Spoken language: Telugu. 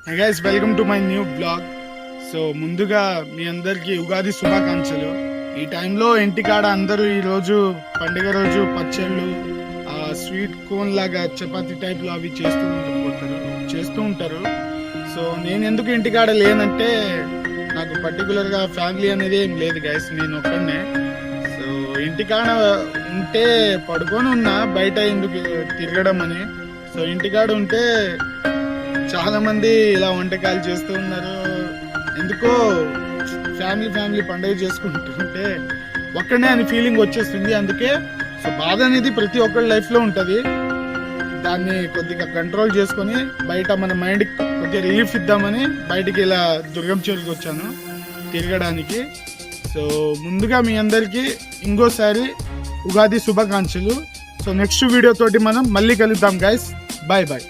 Hi guys, welcome to my new blog. So ముందుగా మీ అందరికీ ఉగాది శుభాకాంక్షలు. ఈ టైంలో ఇంటికాడ అందరూ ఈరోజు పండుగ రోజు పచ్చళ్ళు, స్వీట్ కోన్ లాగా చపాతీ టైప్లో అవి చేస్తూ ఉంటారు. సో నేను ఎందుకు ఇంటికాడ లేనంటే నాకు పర్టికులర్గా ఫ్యామిలీ అనేది ఏం లేదు గైస్, నేను ఒక్కడనే. సో ఇంటికాడ ఉంటే పడుకొని ఉన్నా, బయట ఎందుకు తిరగడం అని. సో ఇంటికాడ ఉంటే చాలా మంది ఇలా వంటకాలు చేస్తూ ఉన్నారు. ఎందుకో ఫ్యామిలీ పండుగ చేసుకుంటుంటే ఒక్కడనే అని ఫీలింగ్ వచ్చేస్తుంది. అందుకే సో బాధ అనేది ప్రతి ఒక్కరి లైఫ్లో ఉంటుంది. దాన్ని కొద్దిగా కంట్రోల్ చేసుకొని బయట మన మైండ్కి కొద్దిగా రిలీఫ్ ఇద్దామని బయటికి ఇలా దుర్గం చెరువుకి వచ్చాను తిరగడానికి. సో ముందుగా మీ అందరికీ ఇంకోసారి ఉగాది శుభాకాంక్షలు. సో నెక్స్ట్ వీడియో తోటి మనం మళ్ళీ కలుద్దాం గైస్. Bye bye.